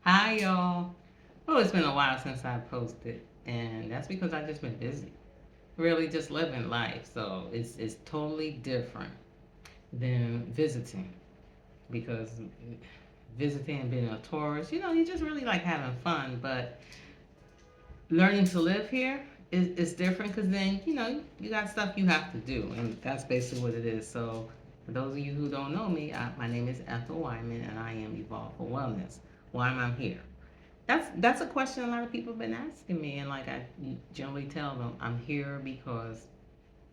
Hi, y'all. Oh, it's been a while since I posted, and that's because I've just been busy, really just living life. So it's totally different than visiting because visiting and being a tourist, you just really like having fun. But learning to live here is different because then you got stuff you have to do, and that's basically what it is. So for those of you who don't know me, my name is Ethel Wyman, and I am Evolve for Wellness. Why am I here? That's a question a lot of people have been asking me, and like I generally tell them, I'm here because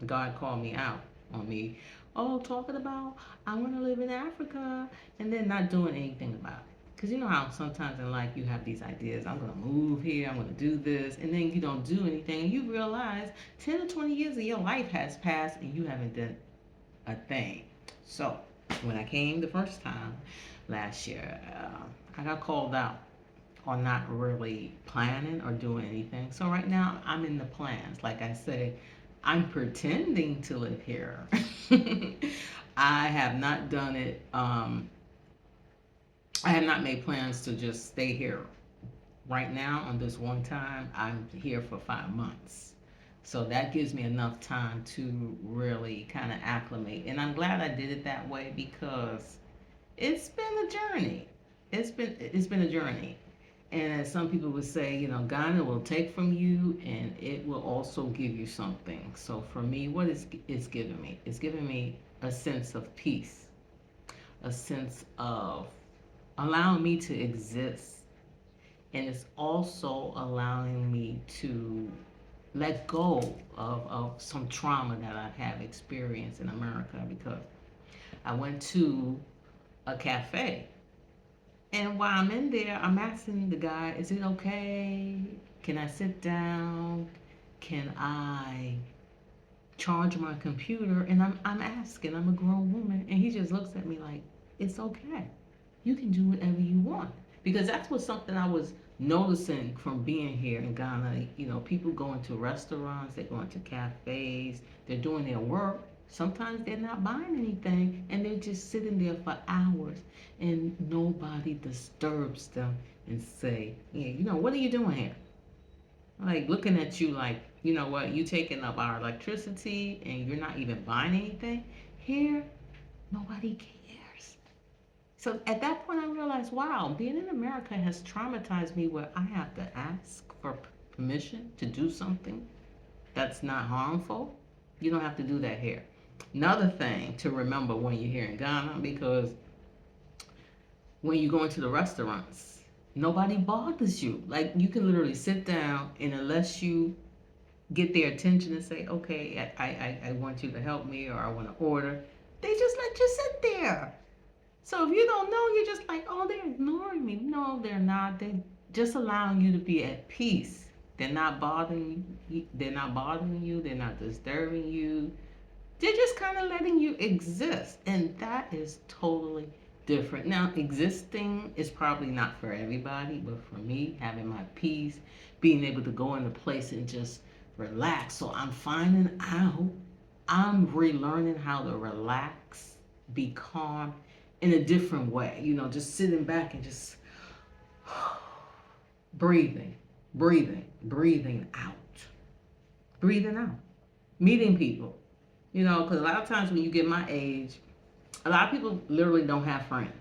God called me out on me. Oh, talking about I want to live in Africa, and then not doing anything about it. Because you know how sometimes in life you have these ideas, I'm going to move here, I'm going to do this, and then you don't do anything, and you realize 10 or 20 years of your life has passed and you haven't done a thing. So, when I came the first time last year, I got called out on not really planning or doing anything. So right now I'm in the plans. Like I say, I'm pretending to live here. I have not done it. I have not made plans to just stay here. Right now, on this one time, I'm here for 5 months. So that gives me enough time to really kind of acclimate. And I'm glad I did it that way because it's been a journey. It's been a journey. And as some people would say, Ghana will take from you and it will also give you something. So for me, what is it's giving me? It's giving me a sense of peace, a sense of allowing me to exist. And it's also allowing me to let go of some trauma that I have experienced in America because I went to a cafe. And while I'm in there, I'm asking the guy, is it okay? Can I sit down? Can I charge my computer? And I'm asking, I'm a grown woman. And he just looks at me like, it's okay. You can do whatever you want. Because that's what something I was noticing from being here in Ghana. People going to restaurants, they're going to cafes, they're doing their work. Sometimes they're not buying anything and they're just sitting there for hours and nobody disturbs them and say, yeah, what are you doing here? Like looking at you like, you know what, you taking up our electricity and you're not even buying anything. Here, nobody cares. So at that point, I realized, wow, being in America has traumatized me where I have to ask for permission to do something that's not harmful. You don't have to do that here. Another thing to remember when you're here in Ghana, because when you go into the restaurants, nobody bothers you. Like you can literally sit down, and unless you get their attention and say, okay, I want you to help me or I want to order, they just let you sit there. So if you don't know, you're just like, oh, they're ignoring me. No, they're not. They're just allowing you to be at peace. They're not bothering you. They're not bothering you. They're not disturbing you. They're just kind of letting you exist. And that is totally different. Now, existing is probably not for everybody, but for me, having my peace, being able to go in a place and just relax. So I'm finding out I'm relearning how to relax, be calm in a different way. Just sitting back and just breathing, breathing out, breathing out, meeting people. Because a lot of times when you get my age, a lot of people literally don't have friends.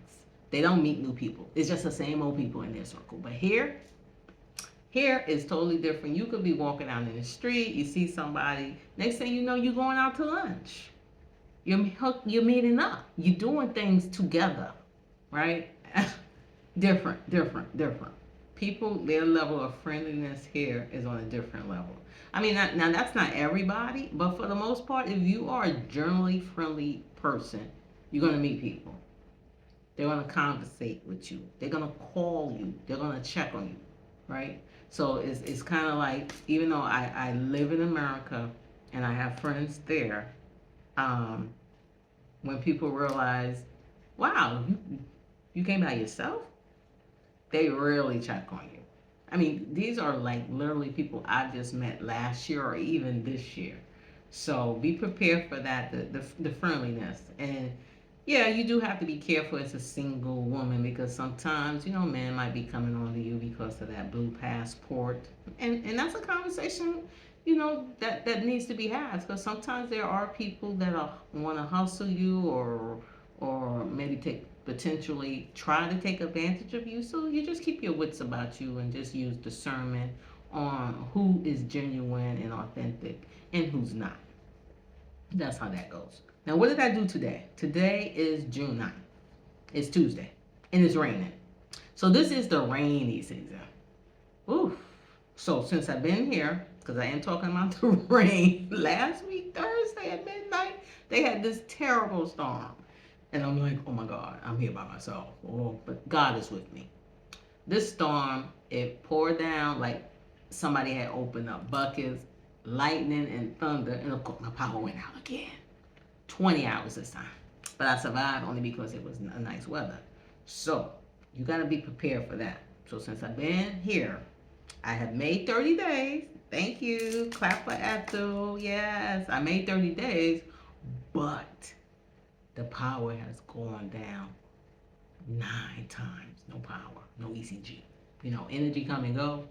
They don't meet new people. It's just the same old people in their circle. But here is totally different. You could be walking out in the street, you see somebody, next thing you know, you're going out to lunch. You're meeting up. You're doing things together, right? Different. People, their level of friendliness here is on a different level. I mean, now that's not everybody, but for the most part, if you are a generally friendly person, you're gonna meet people. They're gonna conversate with you. They're gonna call you. They're gonna check on you, right? So it's kind of like, even though I live in America and I have friends there, um, when people realize, wow, you came by yourself, they really check on you. I mean, these are like literally people I just met last year or even this year. So be prepared for that, the friendliness. And Yeah, you do have to be careful as a single woman because sometimes, men might be coming on to you because of that blue passport. And that's a conversation, that needs to be had because sometimes there are people that want to hustle you or maybe potentially try to take advantage of you. So you just keep your wits about you and just use discernment on who is genuine and authentic and who's not. That's how that goes. Now, what did I do today? Today is June 9th. It's Tuesday, and it's raining. So this is the rainy season. Oof. So since I've been here, because I am talking about the rain, last week, Thursday at midnight, they had this terrible storm. And I'm like, oh my God, I'm here by myself. Oh, but God is with me. This storm, it poured down like somebody had opened up buckets, lightning and thunder, and of course my power went out again. 20 hours this time. But I survived only because it was a nice weather. So you got to be prepared for that. So since I've been here, I have made 30 days. Thank you. Clap for Ethel. Yes, I made 30 days, but the power has gone down 9 times. No power, no ECG. Energy come and go.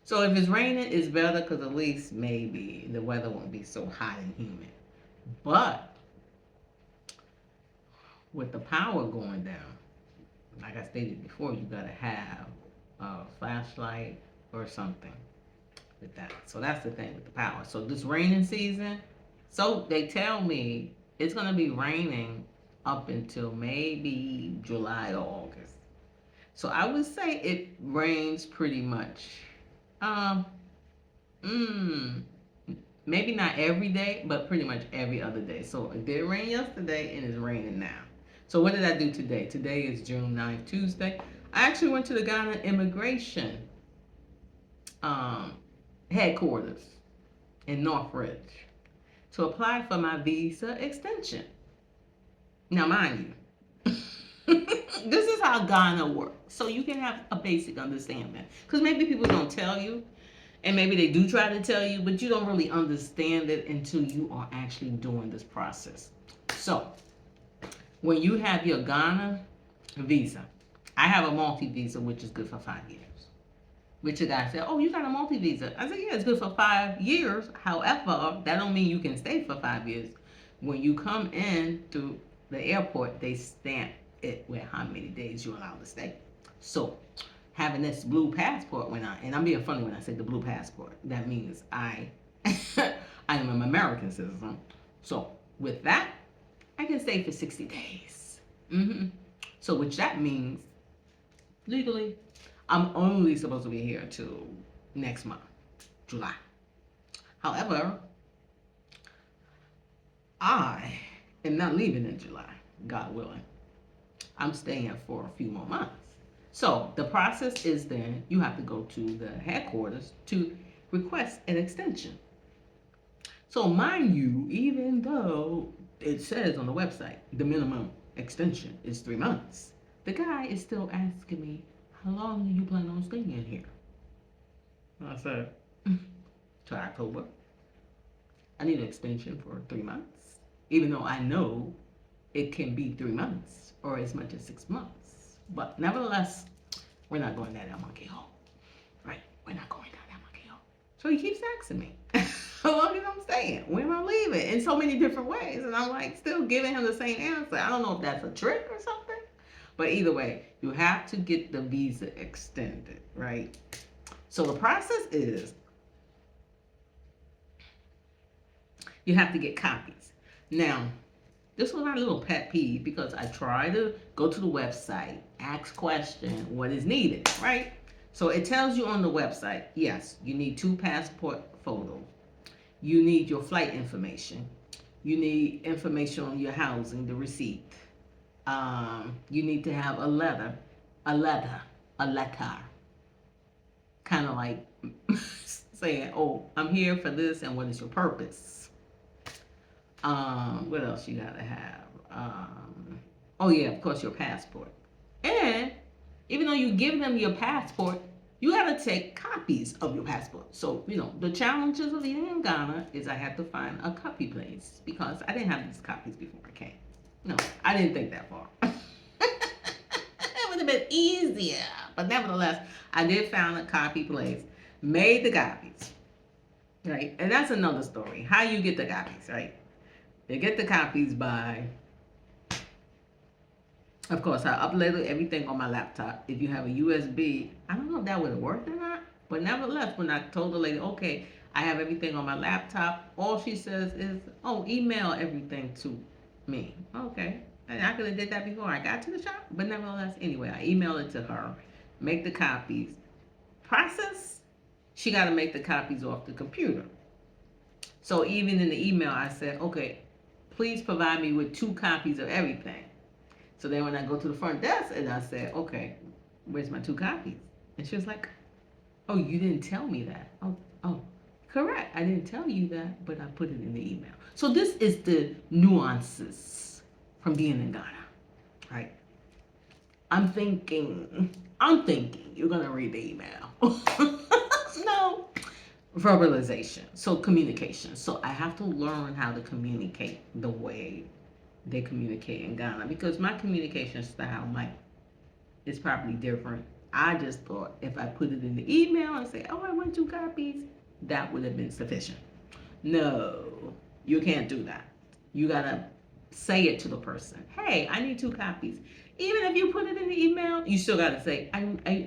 So if it's raining, it's better because at least maybe the weather won't be so hot and humid. But with the power going down, like I stated before, you gotta have a flashlight or something with that. So that's the thing with the power. So this raining season, so they tell me it's gonna be raining up until maybe July or August. So I would say it rains pretty much. Um, mm, Maybe not every day, but pretty much every other day. So it did rain yesterday and it's raining now. So what did I do today? Today is June 9th, Tuesday. I actually went to the Ghana Immigration um, headquarters in Northridge to apply for my visa extension. Now, mind you, this is how Ghana works. So you can have a basic understanding. Because maybe people don't tell you, and maybe they do try to tell you, but you don't really understand it until you are actually doing this process. So, when you have your Ghana visa, I have a multi visa, which is good for 5 years. Which a guy said, "Oh, you got a multi visa?" I said, "Yeah, it's good for 5 years. However, that don't mean you can stay for 5 years. When you come in through the airport, they stamp it with how many days you're allowed to stay. So, having this blue passport and I'm being funny when I say the blue passport, that means I I am an American citizen. So with that, I can stay for 60 days. So which that means legally, I'm only supposed to be here till next month, July. However, I am not leaving in July, God willing. I'm staying for a few more months. So the process is then you have to go to the headquarters to request an extension. So mind you, even though it says on the website the minimum extension is 3 months, the guy is still asking me, how long do you plan on staying here? I said, to October. I need an extension for 3 months, even though I know it can be 3 months or as much as 6 months. But nevertheless, we're not going down that monkey hole. Right? We're not going down that monkey hole. So he keeps asking me, how long is I'm staying? When am I leaving? In so many different ways. And I'm like, still giving him the same answer. I don't know if that's a trick or something. But either way, you have to get the visa extended, right? So the process is you have to get copies. Now, this was my little pet peeve because I try to go to the website, ask question, what is needed, right? So it tells you on the website, yes, you need 2 passport photos. You need your flight information. You need information on your housing, the receipt. You need to have a letter, kind of like saying, oh, I'm here for this and what is your purpose? What else you gotta have? Oh yeah, of course your passport. And even though you give them your passport, you got to take copies of your passport. So, the challenges of living in Ghana is I had to find a copy place because I didn't have these copies before I came. No, I didn't think that far. It would have been easier. But nevertheless, I did find a copy place, made the copies, right? And that's another story. How you get the copies, right? You get the copies by, of course, I uploaded everything on my laptop. If you have a USB, I don't know if that would have worked or not. But nevertheless, when I told the lady, okay, I have everything on my laptop, all she says is, oh, email everything to me. Okay. And I could have did that before I got to the shop. But nevertheless, anyway, I emailed it to her, make the copies. Process, she got to make the copies off the computer. So even in the email, I said, okay, please provide me with 2 copies of everything. So then when I go to the front desk and I said, okay, where's my 2 copies? And she was like, oh, you didn't tell me that. Oh, correct. I didn't tell you that, but I put it in the email. So this is the nuances from being in Ghana, right? I'm thinking you're going to read the email. No. Verbalization. So communication. So I have to learn how to communicate the way they communicate in Ghana because my communication style is probably different. I just thought if I put it in the email and say, oh, I want 2 copies, that would have been sufficient. No, you can't do that. You gotta say it to the person. Hey, I need 2 copies. Even if you put it in the email, you still gotta say, I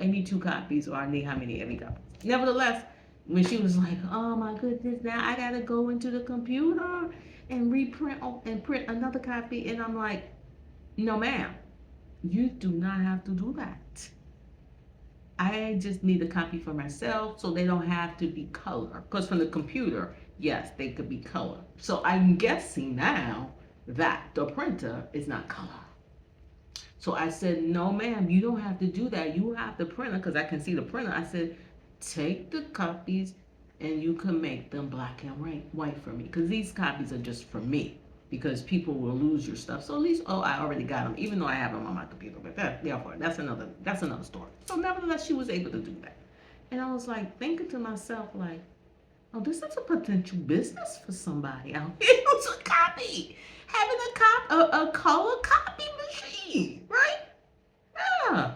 need 2 copies or I need how many every copies. Nevertheless, when she was like, oh my goodness, now I gotta go into the computer and reprint and print another copy, and I'm like, no ma'am, you do not have to do that. I just need a copy for myself so they don't have to be color. Because from the computer, yes, they could be color. So I'm guessing now that the printer is not color. So I said, no ma'am, you don't have to do that. You have the printer, because I can see the printer. I said, take the copies and you can make them black and white for me. Because these copies are just for me. Because people will lose your stuff. So at least, I already got them, even though I have them on my computer. But that's another story. So nevertheless, she was able to do that. And I was like thinking to myself, like, oh, this is a potential business for somebody out here. It's a copy. Having a color copy machine, right? Yeah. And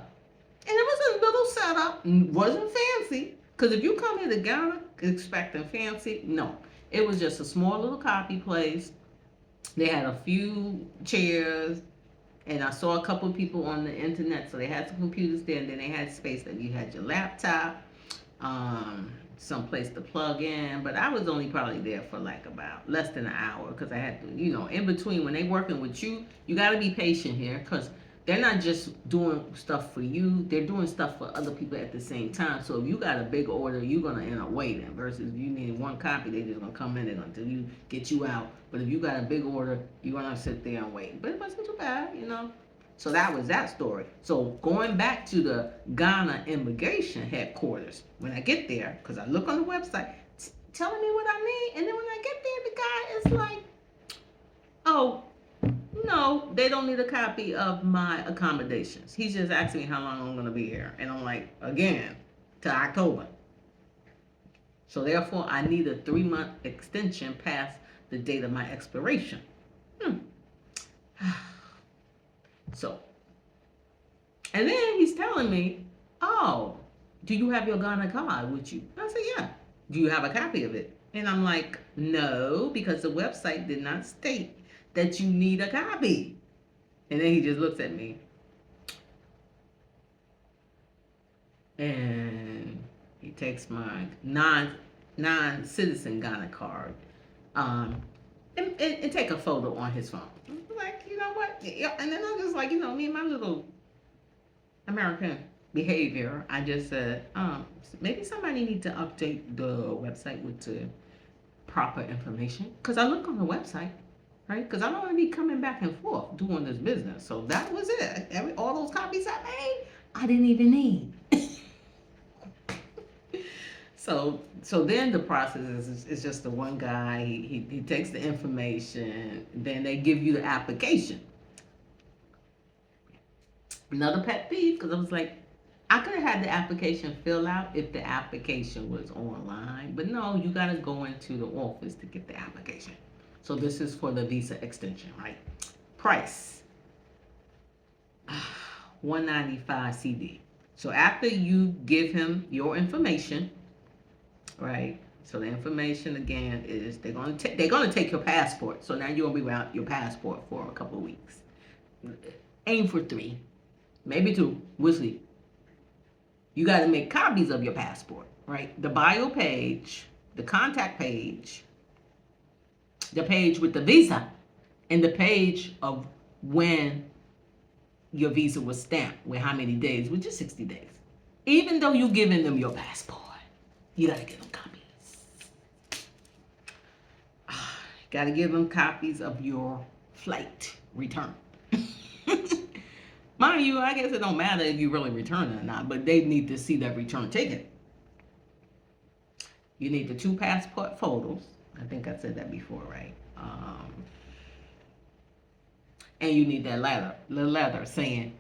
it was a little setup. Wasn't fancy. Because if you come here to Ghana expecting fancy, no. It was just a small little copy place. They had a few chairs, and I saw a couple of people on the internet, so they had some computers there, and then they had space that you had your laptop, some place to plug in, but I was only probably there for like about less than an hour, because I had to, in between, when they working with you, you got to be patient here, because they're not just doing stuff for you, they're doing stuff for other people at the same time. So if you got a big order, you're going to end up waiting, versus if you need 1 copy, they're just going to come in until you get you out. But if you got a big order, you're going to sit there and wait. But it wasn't too bad, So that was that story. So going back to the Ghana immigration headquarters, when I get there, because I look on the website, telling me what I need, and then when I get there, the guy is like, oh, no, they don't need a copy of my accommodations. He's just asking me how long I'm going to be here. And I'm like, again, to October. So therefore, I need a 3-month extension past the date of my expiration. So, and then he's telling me, oh, do you have your Ghana card with you? I said, yeah. Do you have a copy of it? And I'm like, no, because the website did not state that you need a copy. And then he just looks at me. And he takes my non-citizen Ghana card and take a photo on his phone. I'm like, you know what? And then I'm just like, me and my little American behavior, I just said, maybe somebody need to update the website with the proper information. Because I look on the website, right? Because I don't want to be coming back and forth doing this business. So that was it. All those copies I made, I didn't even need. So then the process is just the one guy. He takes the information. Then they give you the application. Another pet peeve, because I was like, I could have had the application fill out if the application was online, but no, you got to go into the office to get the application. So this is for the visa extension, right? Price 195 CD. So after you give him your information, right? So the information again is they're gonna take your passport. So now you're gonna be without your passport for a couple of weeks. Aim for 3, maybe 2. We'll see. You got to make copies of your passport, right? The bio page, the contact page, the page with the visa, and the page of when your visa was stamped, with how many days, which is 60 days. Even though you're giving them your passport, you got to give them copies. Got to give them copies of your flight return. Mind you, I guess it don't matter if you really return it or not, but they need to see that return ticket. You need the 2 passport photos. I think I said that before, right? And you need that letter saying,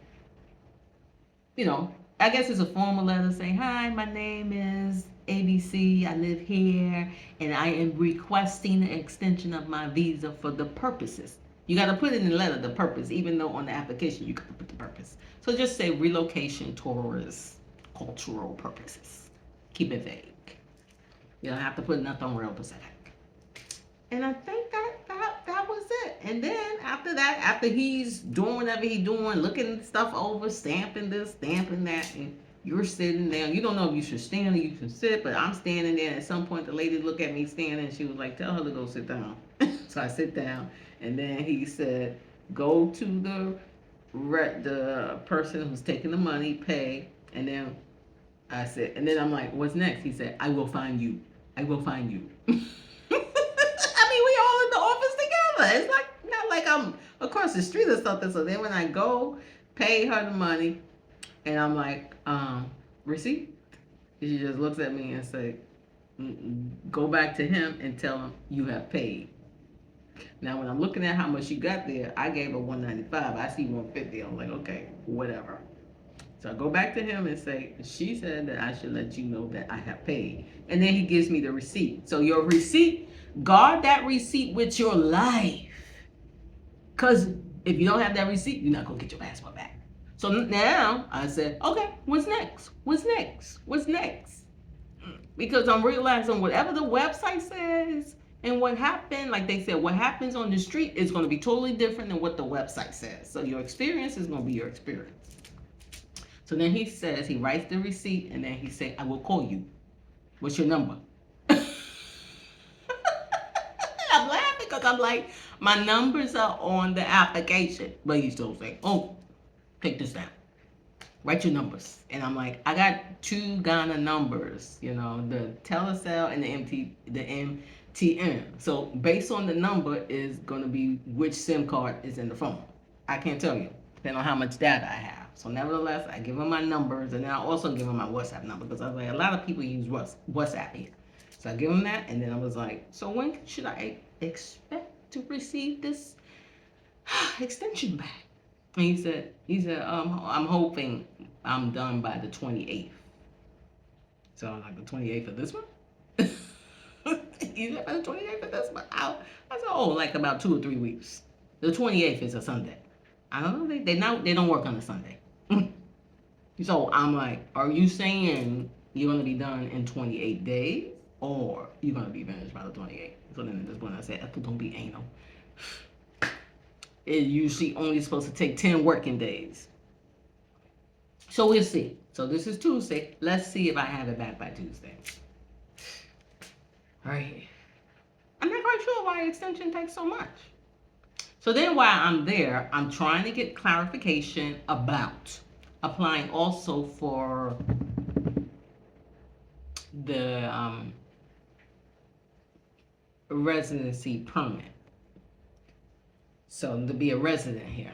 I guess it's a formal letter saying, "Hi, my name is ABC. I live here, and I am requesting an extension of my visa for the purposes." You got to put it in the letter, the purpose, even though on the application you got to put the purpose. So just say relocation, tourist, cultural purposes. Keep it vague. You don't have to put nothing real specific. And I think that was it. And then after that, after he's doing whatever he's doing, looking stuff over, stamping this, stamping that, and you're sitting there. You don't know if you should stand or you should sit, but I'm standing there. And at some point, the lady looked at me standing, and she was like, "Tell her to go sit down." So I sit down, and then he said, "Go to the person who's taking the money, pay." And then I said, and then I'm like, "What's next?" He said, "I will find you. I will find you." I mean, we all in the office together. It's like not like I'm across the street or something. So then when I go pay her the money, and I'm like, receipt? She just looks at me and say, "Go back to him and tell him you have paid." Now, when I'm looking at how much she got there, I gave her 195. I see 150. I'm like, okay, whatever. So I go back to him and say, "She said that I should let you know that I have paid." And then he gives me the receipt. So your receipt, guard that receipt with your life. Because if you don't have that receipt, you're not going to get your passport back. So now I said, okay, what's next? What's next? What's next? Because I'm realizing whatever the website says and what happened, like they said, what happens on the street is going to be totally different than what the website says. So your experience is going to be your experience. So then he says, he writes the receipt, and then he says, "I will call you. What's your number?" I'm laughing because I'm like, my numbers are on the application. But he's still saying, "Oh, take this down. Write your numbers." And I'm like, I got 2 Ghana numbers, the Telecel and the MTN. So based on the number is going to be which SIM card is in the phone. I can't tell you, depending on how much data I have. So nevertheless, I give them my numbers, and then I also give them my WhatsApp number, because I was like, a lot of people use WhatsApp here. So I give them that, and then I was like, so when should I expect to receive this extension back? And I'm hoping I'm done by the 28th. So I'm like, the 28th of this month? You said by the 28th of this month? I said, oh, like about 2 or 3 weeks. The 28th is a Sunday. I don't know, they don't work on a Sunday. So I'm like, are you saying you're going to be done in 28 days? Or you're going to be finished by the 28th? So then at this point I said, don't be anal. It's usually only supposed to take 10 working days. So we'll see. So this is Tuesday. Let's see if I have it back by Tuesday. All right. I'm not quite sure why extension takes so much. So then while I'm there, I'm trying to get clarification about applying also for the residency permit. So to be a resident here.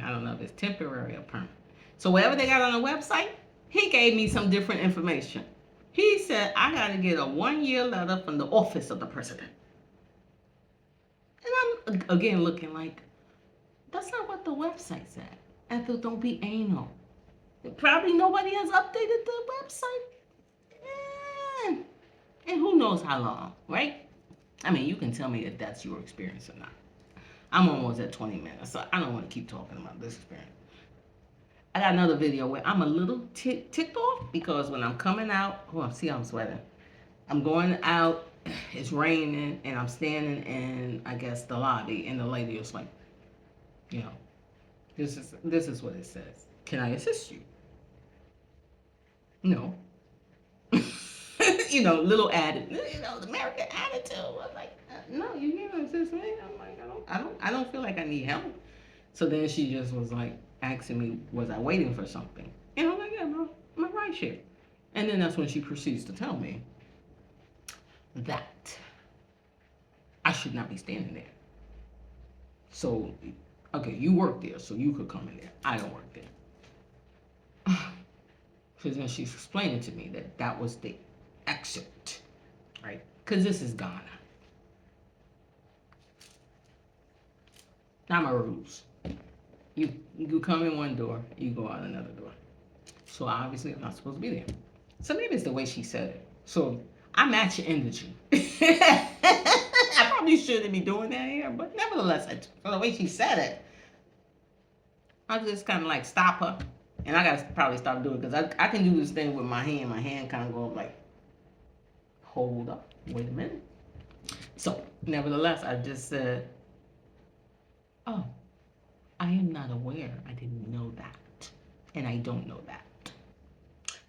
I don't know if it's temporary or permanent. So whatever they got on the website, he gave me some different information. He said, I got to get a 1-year letter from the office of the president. And I'm again looking like, that's not what the website said. Ethel, don't be anal. Probably nobody has updated the website. Eh, and who knows how long, right? I mean, you can tell me if that's your experience or not. I'm almost at 20 minutes, so I don't want to keep talking about this experience. I got another video where I'm a little ticked off because when I'm coming out, oh, see how I'm sweating. I'm going out, it's raining, and I'm standing in, I guess, the lobby, and the lady was like, you know, this is what it says. Can I assist you? No. Little added, the American attitude. I'm like, no, you can't assist me. I'm like, I don't feel like I need help. So then she just was like asking me, was I waiting for something? And I'm like, yeah, bro, I'm right here. And then that's when she proceeds to tell me that I should not be standing there. So, okay, you work there, so you could come in there. I don't work there. So then she's explaining to me that that was the exit, right? Because this is Ghana. Not my rules. You come in one door, you go out another door. So obviously I'm not supposed to be there. So maybe it's the way she said it. So I match your energy. I probably shouldn't be doing that here, but nevertheless, the way she said it, I just kind of like stop her. And I gotta probably stop doing it because I can do this thing with my hand. My hand kind of go like, hold up, wait a minute. So nevertheless, I just said, oh, I am not aware. I didn't know that. And I don't know that.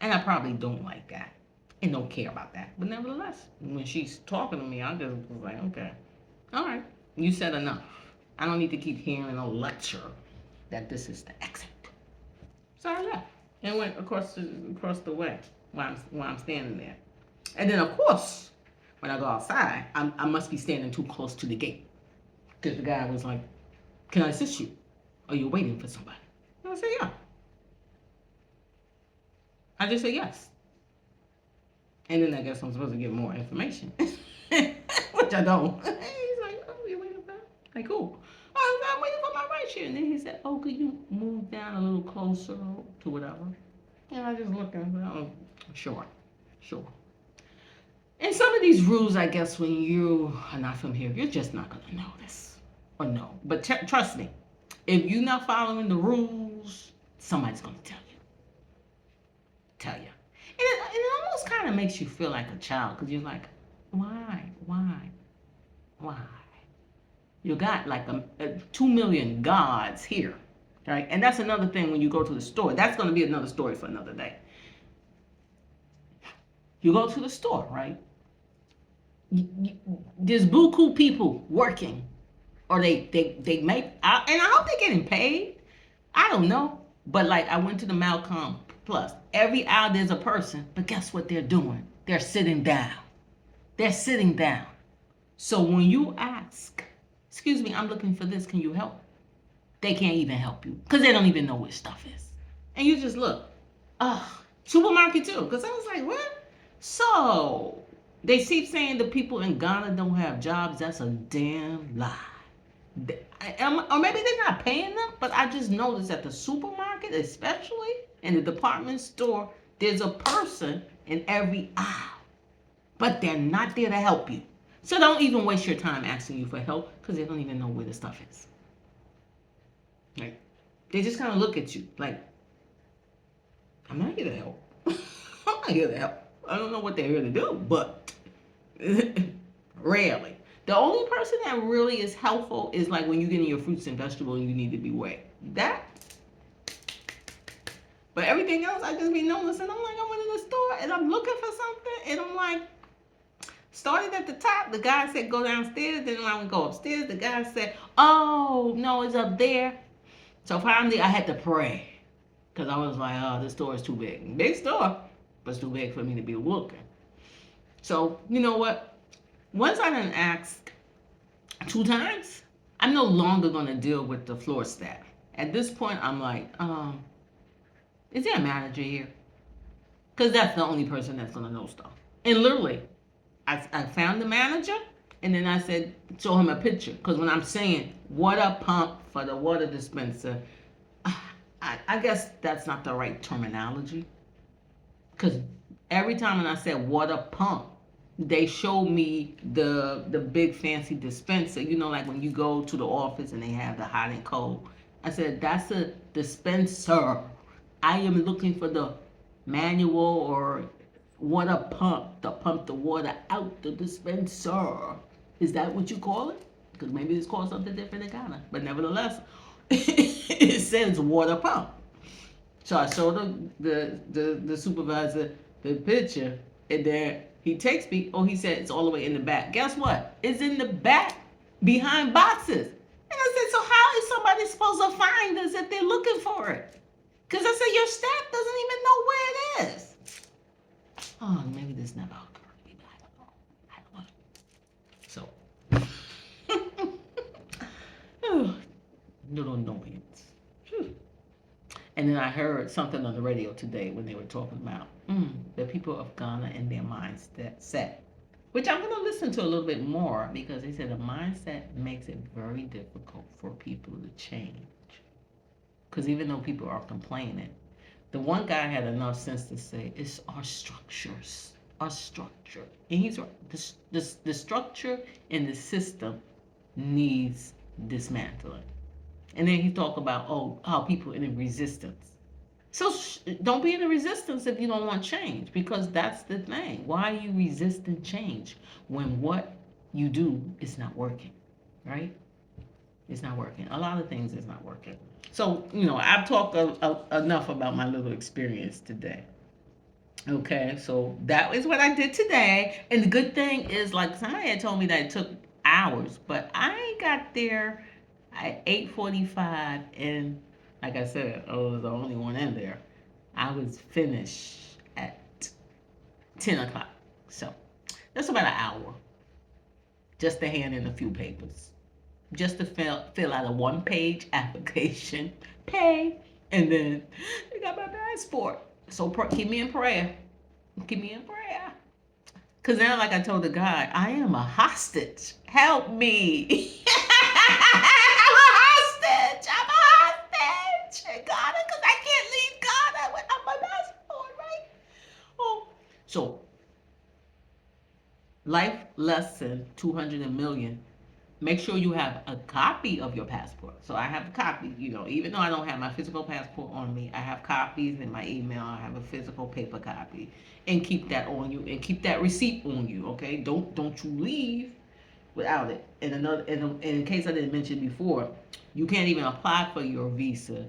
And I probably don't like that and don't care about that. But nevertheless, when she's talking to me, I just was like, okay, all right, you said enough. I don't need to keep hearing a lecture that this is the exit. So I left and went across the way while I'm standing there. And then, of course, when I go outside, I must be standing too close to the gate. Because the guy was like, can I assist you? Are you waiting for somebody? And I said, yeah. I just said yes. And then I guess I'm supposed to get more information, which I don't. He's like, oh, you waiting for? Like, cool. Oh, I'm waiting for my ride share. And then he said, oh, could you move down a little closer to whatever? And I just looked and said, oh, sure. And some of these rules, I guess, when you are not from here, you're just not going to notice or know. But trust me, if you're not following the rules, somebody's going to tell you. And it almost kind of makes you feel like a child because you're like, why? You got like 2 million gods here, right? And that's another thing when you go to the store. That's going to be another story for another day. You go to the store, right? There's buku people working, or they make, and I hope they're getting paid. I don't know, but like I went to the Malcolm Plus. Every hour there's a person, but guess what they're doing? They're sitting down. So when you ask, excuse me, I'm looking for this, can you help? They can't even help you because they don't even know where stuff is. And you just look, supermarket too, because I was like, what? So they keep saying the people in Ghana don't have jobs. That's a damn lie. Or maybe they're not paying them, but I just noticed at the supermarket, especially in the department store, there's a person in every aisle, but they're not there to help you. So don't even waste your time asking you for help because they don't even know where the stuff is. Right? They just kind of look at you like, I'm not here to help. I'm not here to help. I don't know what they're here to do, but rarely. The only person that really is helpful is like when you get in your fruits and vegetables and you need to be weighed. That. But everything else, I just be noticing. I'm like, I went in the store and I'm looking for something, and I'm like, started at the top. The guy said go downstairs. Then when I would go upstairs, the guy said, oh no, it's up there. So finally, I had to pray because I was like, oh, this store is too big. Big store, but it's too big for me to be looking. So you know what? Once I done asked 2 times, I'm no longer going to deal with the floor staff. At this point, I'm like, is there a manager here? Because that's the only person that's going to know stuff. And literally, I found the manager, and then I said, show him a picture. Because when I'm saying water pump for the water dispenser, I guess that's not the right terminology. Because every time when I said water pump, they showed me the big fancy dispenser. You know, like when you go to the office and they have the hot and cold. I said that's a dispenser. I am looking for the manual or water pump to pump the water out the dispenser. Is that what you call it? Because maybe it's called something different in Ghana, but nevertheless, it says water pump. So I showed the supervisor the picture, and then he takes me. Oh, he said it's all the way in the back. Guess what? It's in the back, behind boxes. And I said, so how is somebody supposed to find us if they're looking for it? Because I said your staff doesn't even know where it is. Oh, maybe this never occurred to me, but I don't know. So, little annoyance. And then I heard something on the radio today when they were talking about the people of Ghana and their mindset, which I'm going to listen to a little bit more because they said the mindset makes it very difficult for people to change. Because even though people are complaining, the one guy had enough sense to say it's our structures, our structure, and he's right. The structure in the system needs dismantling. And then he talked about, how people in resistance. So don't be in a resistance if you don't want change, because that's the thing. Why are you resisting change when what you do is not working, right? It's not working. A lot of things is not working. So, I've talked enough about my little experience today. Okay, so that is what I did today. And the good thing is, like somebody had told me that it took hours, but I got there at 8:45, and like I said, I was the only one in there. I was finished at 10 o'clock. So that's about an hour just to hand in a few papers, just to fill out a one-page application, pay, and then I got my passport. So keep me in prayer. Keep me in prayer. Because now, like I told the guy, I am a hostage. Help me. I'm a hostage. I'm a hostage in Ghana because I can't leave Ghana without my passport, right? Oh, so life lesson 200 million. Make sure you have a copy of your passport. So I have a copy, even though I don't have my physical passport on me, I have copies in my email. I have a physical paper copy, and keep that on you, and keep that receipt on you. Okay, don't you leave without it. And in case I didn't mention before, you can't even apply for your visa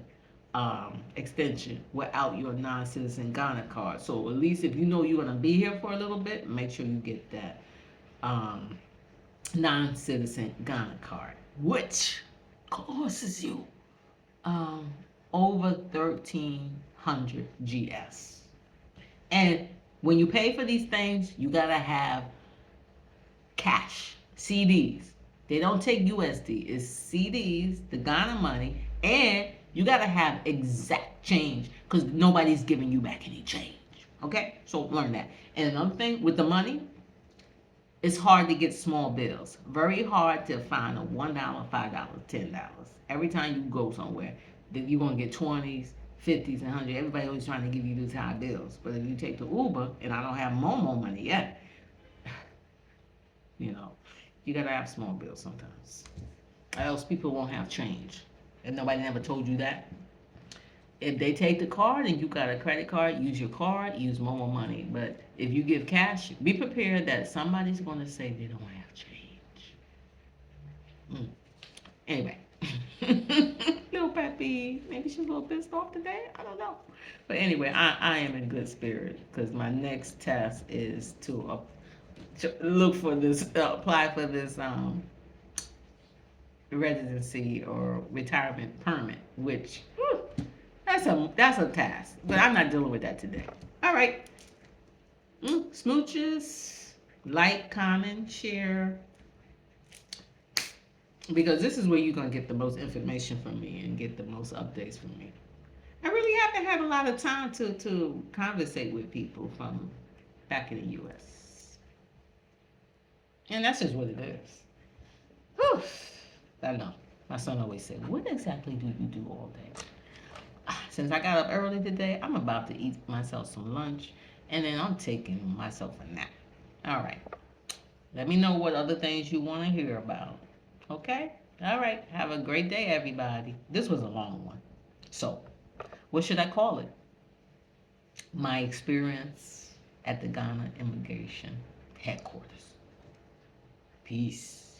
extension without your non-citizen Ghana card. So at least if you know you're gonna be here for a little bit, make sure you get that. Non-citizen Ghana card, which costs you over 1,300 GS. And when you pay for these things, you gotta have cash, CDs. They don't take USD, it's CDs, the Ghana money, and you gotta have exact change because nobody's giving you back any change. Okay, so learn that. And another thing with the money, it's hard to get small bills. Very hard to find a $1, $5, $10. Every time you go somewhere, then you're gonna get 20s, 50s, and 100s. Everybody always trying to give you these high bills. But if you take the Uber, and I don't have Momo money yet, you gotta have small bills sometimes. Or else people won't have change. And nobody never told you that. If they take the card and you got a credit card, use your card, use Momo money. But if you give cash, be prepared that somebody's going to say they don't have change. Anyway, little Peppy, maybe she's a little pissed off today. I don't know. But anyway, I am in good spirit because my next task is to look for this, apply for this residency or retirement permit, which that's a task, but I'm not dealing with that today. All right. Smooches, like, comment, share, because this is where you're gonna get the most information from me and get the most updates from me. I really haven't had a lot of time to conversate with people from back in the U.S. And that's just what it is. Whew. I know. My son always said, "What exactly do you do all day?" since I got up early today, I'm about to eat myself some lunch, and then I'm taking myself a nap. All right. Let me know what other things you want to hear about. Okay? All right. Have a great day, everybody. This was a long one. So, what should I call it? My experience at the Ghana Immigration Headquarters. Peace.